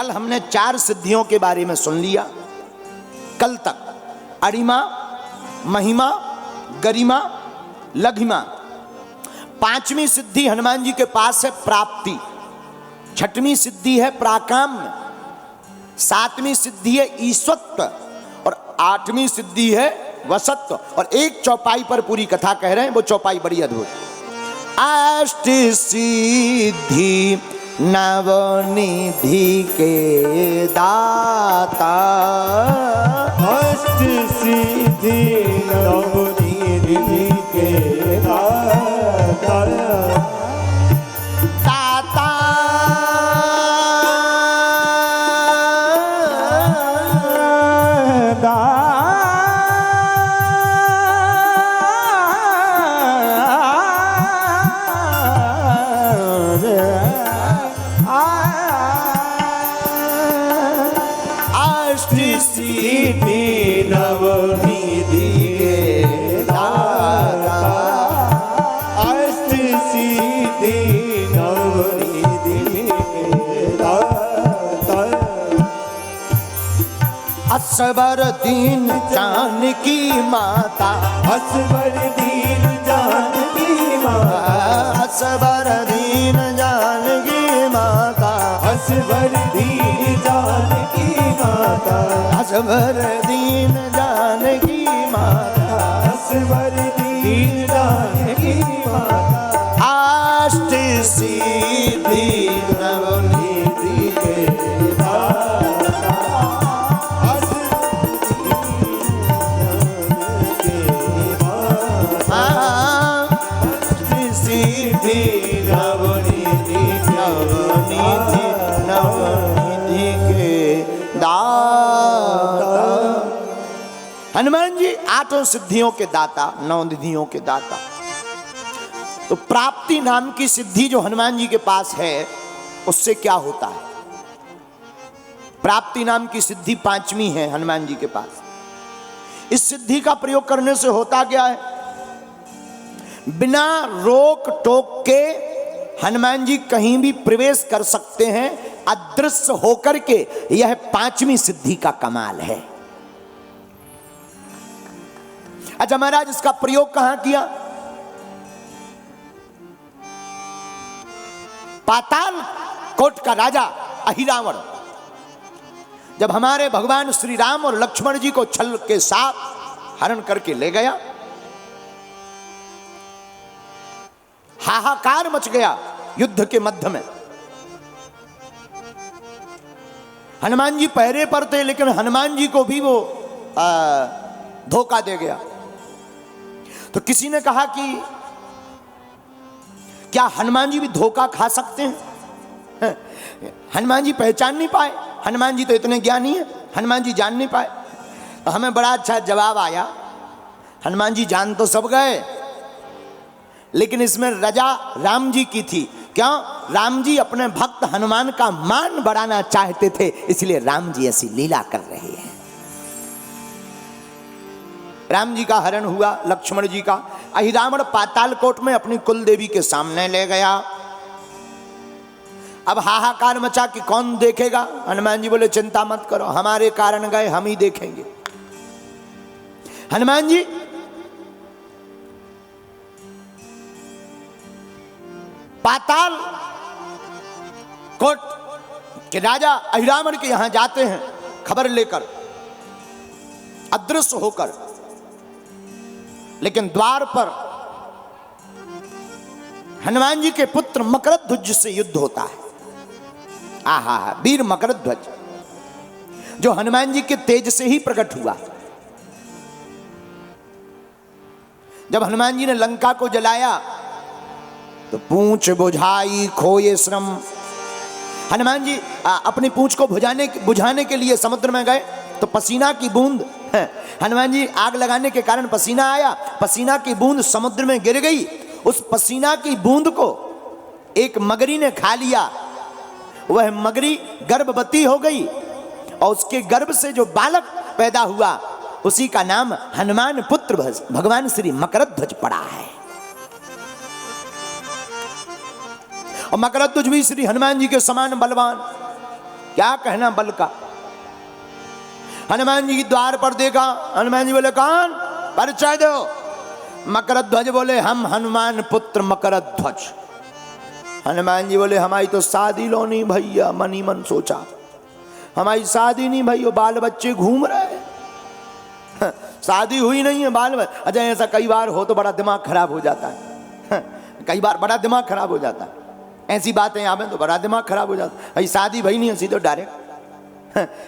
कल हमने 4 सिद्धियों के बारे में सुन लिया। कल तक अरिमा, महिमा, गरिमा, लघिमा। 5वीं सिद्धि हनुमान जी के पास है प्राप्ति। 6वीं सिद्धि है प्राकाम्य। 7वीं सिद्धि है ईश्वत्व और 8वीं सिद्धि है वसत्व। और एक चौपाई पर पूरी कथा कह रहे हैं, वो चौपाई बड़ी अद्भुत। अष्ट सिद्धि नवनिधि के दाता, अष्ट सिद्धि नवनिधि के दाता, दाता अष्ट सिद्धि नवनिधि के दाता, अष्ट सिद्धि नवनिधि के दाता, असबर दीन जानकी माता, असबर दीन जानकी माता, असबर दीन जानकी माता, असबर दीन जानकी माता, असबर दीन जानकी माता, असबर दीन जानकी माता, अष्ट सिद्धि नवनिधि के दाता, अष्ट सिद्धि नवनिधि नवनिधि नवनिधि के दाता। हनुमान जी 8 सिद्धियों के दाता, 9 निधियों के दाता। तो प्राप्ति नाम की सिद्धि जो हनुमान जी के पास है, उससे क्या होता है? प्राप्ति नाम की सिद्धि 5वीं है हनुमान जी के पास। इस सिद्धि का प्रयोग करने से होता क्या है? बिना रोक टोक के हनुमान जी कहीं भी प्रवेश कर सकते हैं, अदृश्य होकर के। यह 5वीं सिद्धि का कमाल है। अच्छा महाराज, इसका प्रयोग कहां किया? पाताल कोट का राजा अहिरावण जब हमारे भगवान श्री राम और लक्ष्मण जी को छल के साथ हरण करके ले गया, हाहाकार मच गया युद्ध के मध्य में। हनुमान जी पहरे पर थे, लेकिन हनुमान जी को भी वो धोखा दे गया। तो किसी ने कहा कि क्या हनुमान जी भी धोखा खा सकते हैं? हनुमान जी पहचान नहीं पाए, हनुमान जी तो इतने ज्ञानी हैं, हनुमान जी जान नहीं पाए। तो हमें बड़ा अच्छा जवाब आया, हनुमान जी जान तो सब गए, लेकिन इसमें रजा राम जी की थी। क्यों? राम जी अपने भक्त हनुमान का मान बढ़ाना चाहते थे, इसलिए राम जी ऐसी लीला कर रहे हैं। राम जी का हरण हुआ, लक्ष्मण जी का। अहिरावण पातालकोट में अपनी कुल देवी के सामने ले गया। अब हाहाकार मचा कि कौन देखेगा। हनुमान जी बोले चिंता मत करो, हमारे कारण गए, हम ही देखेंगे। हनुमान जी पाताल कोट के राजा अहिरावण के यहां जाते हैं खबर लेकर, अदृश्य होकर। लेकिन द्वार पर हनुमान जी के पुत्र मकरध्वज से युद्ध होता है। आहा, वीर मकरध्वज जो हनुमान जी के तेज से ही प्रकट हुआ। जब हनुमान जी ने लंका को जलाया तो पूंछ बुझाई खोए श्रम। हनुमान जी अपनी पूंछ को बुझाने के लिए समुद्र में गए तो पसीना की बूंद, हनुमान जी आग लगाने के कारण पसीना आया, पसीना की बूंद समुद्र में गिर गई। उस पसीना की बूंद को एक मगरी ने खा लिया। वह मगरी गर्भवती हो गई और उसके गर्भ से जो बालक पैदा हुआ उसी का नाम हनुमान पुत्र भगवान श्री मकरध्वज पड़ा है। और मकरध्वज भी श्री हनुमान जी के समान बलवान। क्या कहना बल का। हनुमान जी की द्वार पर देखा, हनुमान जी बोले कौन, परिचय दो। मकरध्वज बोले हम हनुमान पुत्र मकरध्वज। हनुमान जी बोले हमारी तो शादी लो नहीं भैया, मन ही मन सोचा हमारी शादी नहीं भैया, बाल बच्चे घूम रहे हैं, शादी हुई नहीं है, बाल बच्चे। अच्छा ऐसा कई बार हो तो बड़ा दिमाग खराब हो जाता है, कई बार बड़ा दिमाग खराब हो जाता है, ऐसी बातें यहाँ पे तो बड़ा दिमाग खराब हो जाता है। भाई शादी भाई नहीं ऐसी तो डायरेक्ट।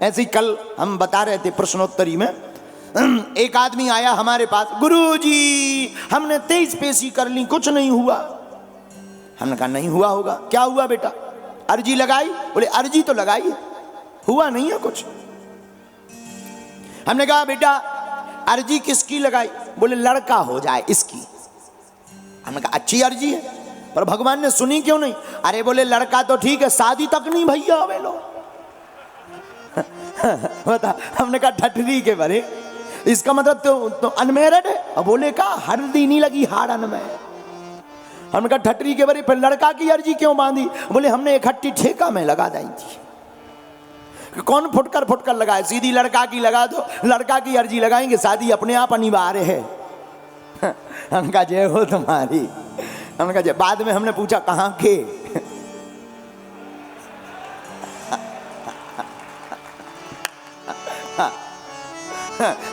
ऐसे ही कल हम बता रहे थे प्रश्नोत्तरी में, एक आदमी आया हमारे पास, गुरुजी हमने 23 पेशी कर ली, कुछ नहीं हुआ। हमने कहा नहीं हुआ होगा, क्या हुआ बेटा, अर्जी लगाई? बोले अर्जी तो लगाई है, हुआ नहीं है कुछ। हमने कहा बेटा अर्जी किसकी लगाई? बोले लड़का हो जाए इसकी। हमने कहा अच्छी अर्जी है, पर भगवान ने सुनी क्यों नहीं? अरे बोले लड़का तो ठीक है, शादी तक नहीं भैया वे लोग। बता, हमने कहा ठठरी के भरे, इसका मतलब तो अनमेरिड है। अब बोले का हल्दी नहीं लगी हाड़न में। हमने कहा ठठरी के भरे, फिर लड़का की अर्जी क्यों बांधी? बोले हमने इकट्ठी ठेका में लगा दी थी। कौन फुटकर लगाए, सीधी लड़का की लगा दो, लड़का की अर्जी लगाएंगे, शादी अपने आप अनिवार्य है। हमने कहा जय हो तुम्हारी। हमने कहा जय। बाद में हमने पूछा कहाँ के?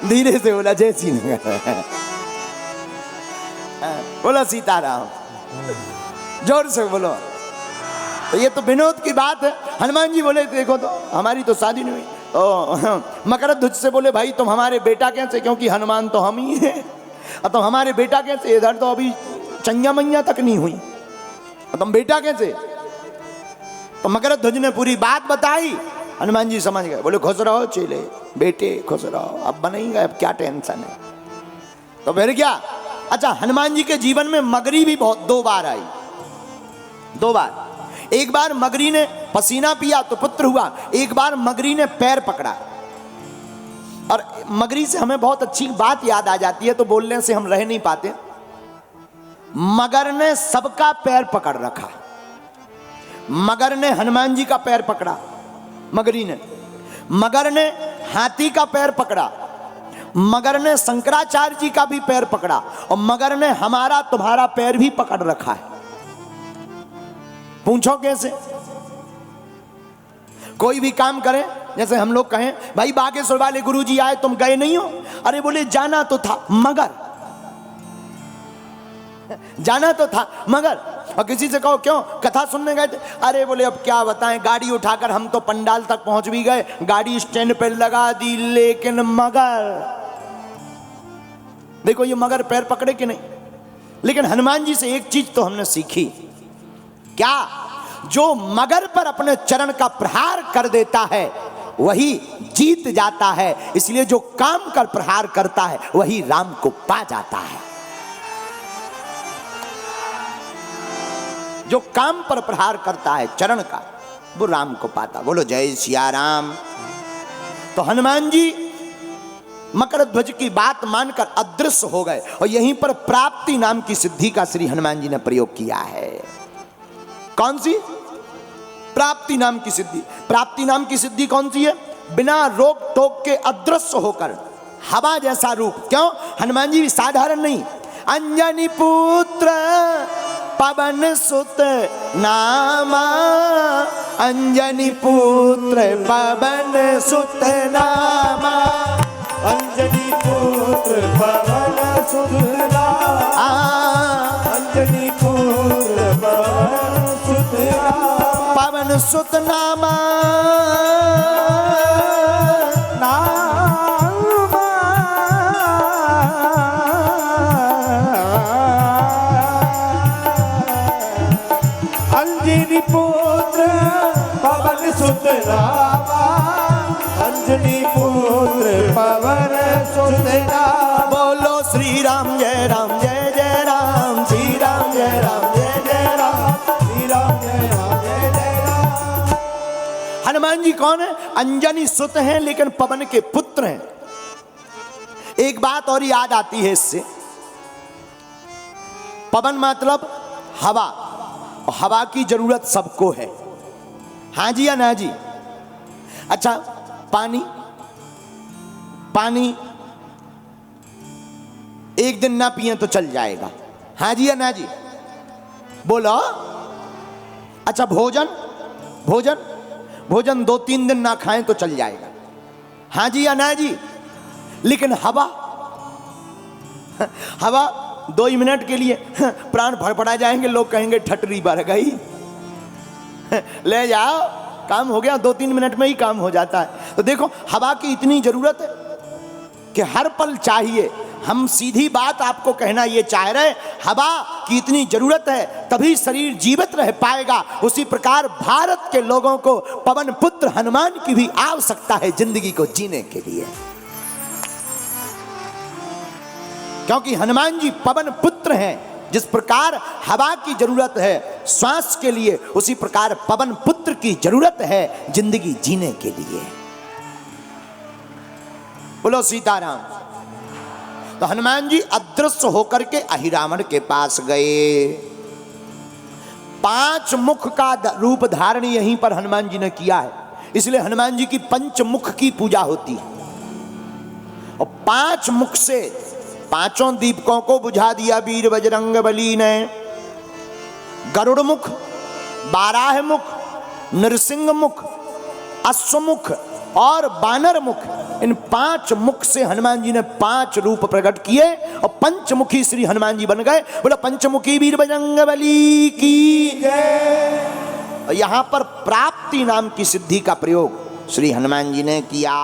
धीरे से बोला जय श्री नगर, बोला सीताराम, जोर से बोलो। तो ये तो विनोद की बात है। हनुमान जी बोले देखो तो हमारी तो शादी नहीं हुई। तो मकरध्वज से बोले भाई तुम हमारे बेटा कैसे, क्योंकि हनुमान तो हम ही हैं, अब तुम हमारे बेटा कैसे, इधर तो अभी चंगा मैया तक नहीं हुई, तुम बेटा कैसे? तो मकरध्वज ने पूरी बात बताई, हनुमान जी समझ गए, बोले खुश रहो चेले, बेटे खुश रहो, अब बनेगा, अब क्या टेंशन है। तो फिर क्या। अच्छा हनुमान जी के जीवन में मगरी भी बहुत 2 बार आई, 2 बार। एक बार मगरी ने पसीना पिया तो पुत्र हुआ, एक बार मगरी ने पैर पकड़ा। और मगरी से हमें बहुत अच्छी बात याद आ जाती है, तो बोलने से हम रह नहीं पाते। मगर ने सबका पैर पकड़ रखा, मगर ने हनुमान जी का पैर पकड़ा, मगरी ने, मगर ने हाथी का पैर पकड़ा, मगर ने शंकराचार्य जी का भी पैर पकड़ा, और मगर ने हमारा तुम्हारा पैर भी पकड़ रखा है। पूछो कैसे? कोई भी काम करें, जैसे हम लोग कहें भाई बागेश्वर वाले गुरुजी आए तुम गए नहीं हो, अरे बोले जाना तो था मगर, जाना तो था मगर। और किसी से कहो क्यों, कथा सुनने गए थे, अरे बोले अब क्या बताएं, गाड़ी उठाकर हम तो पंडाल तक पहुंच भी गए, गाड़ी स्टैंड पर लगा दी, लेकिन मगर। देखो ये मगर पैर पकड़े कि नहीं। लेकिन हनुमान जी से एक चीज तो हमने सीखी, क्या? जो मगर पर अपने चरण का प्रहार कर देता है वही जीत जाता है, इसलिए जो काम कर प्रहार करता है वही राम को पा जाता है। जो काम पर प्रहार करता है चरण का, वो राम को पाता। बोलो जय सिया राम। तो हनुमान जी मकरध्वज की बात मानकर अदृश्य हो गए, और यहीं पर प्राप्ति नाम की सिद्धि का श्री हनुमान जी ने प्रयोग किया है। कौन सी? प्राप्ति नाम की सिद्धि। प्राप्ति नाम की सिद्धि कौन सी है? बिना रोक टोक के अदृश्य होकर हवा जैसा रूप। क्यों? हनुमान जी भी साधारण नहीं, अंजनी पुत्र पवन सुत नामा, अंजनी पुत्र पवन सुत नामा, अंजनी पुत्र पवन सुत नामा, अंजनी पुत्र पवन सुत नामा, पवन सुत नामा, अंजनी पुत्र पवन सुत नामा, अंजनी पुत्र पवन सुत नामा। बोलो श्री राम जय राम जय जय राम, श्री राम जय राम जय जय राम, श्री राम जय राम जय जय राम। हनुमान जी कौन है? अंजनी सुत हैं, लेकिन पवन के पुत्र हैं। एक बात और याद आती है इससे, पवन मतलब हवा, और हवा की जरूरत सबको है। हाँ जी या ना जी? अच्छा, पानी पानी एक दिन ना पिए तो चल जाएगा, हाँ जी या ना जी? बोलो। अच्छा, भोजन भोजन भोजन 2-3 दिन ना खाएं तो चल जाएगा, हाँ जी या ना जी? लेकिन हवा हवा 2 ही मिनट के लिए प्राण फड़फड़ा जाएंगे, लोग कहेंगे ठटरी बढ़ गई, ले जाओ, काम हो गया, 2-3 मिनट में ही काम हो जाता है। तो देखो, हवा की इतनी जरूरत है कि हर पल चाहिए। हम सीधी बात आपको कहना ये चाह रहे, हवा की इतनी जरूरत है तभी शरीर जीवित रह पाएगा। उसी प्रकार भारत के लोगों को पवन पुत्र हनुमान की भी आवश्यकता है जिंदगी को जीने के लिए, क्योंकि हनुमान जी पवन पुत्र हैं। जिस प्रकार हवा की जरूरत है श्वास के लिए, उसी प्रकार पवन पुत्र की जरूरत है जिंदगी जीने के लिए। बोलो सीताराम। तो हनुमान जी अदृश्य होकर के अहिरावण के पास गए। 5 मुख का रूप धारण यहीं पर हनुमान जी ने किया है, इसलिए हनुमान जी की पंचमुख की पूजा होती है। और 5 मुख से 5 दीपकों को बुझा दिया वीर बजरंगबली ने। गरुड़ मुख, बाराह मुख, नरसिंह मुख, अश्वमुख और बानर मुख, इन 5 मुख से हनुमान जी ने 5 रूप प्रकट किए और पंचमुखी श्री हनुमान जी बन गए। बोला पंचमुखी वीर बजरंगबली की जय। यहां पर प्राप्ति नाम की सिद्धि का प्रयोग श्री हनुमान जी ने किया।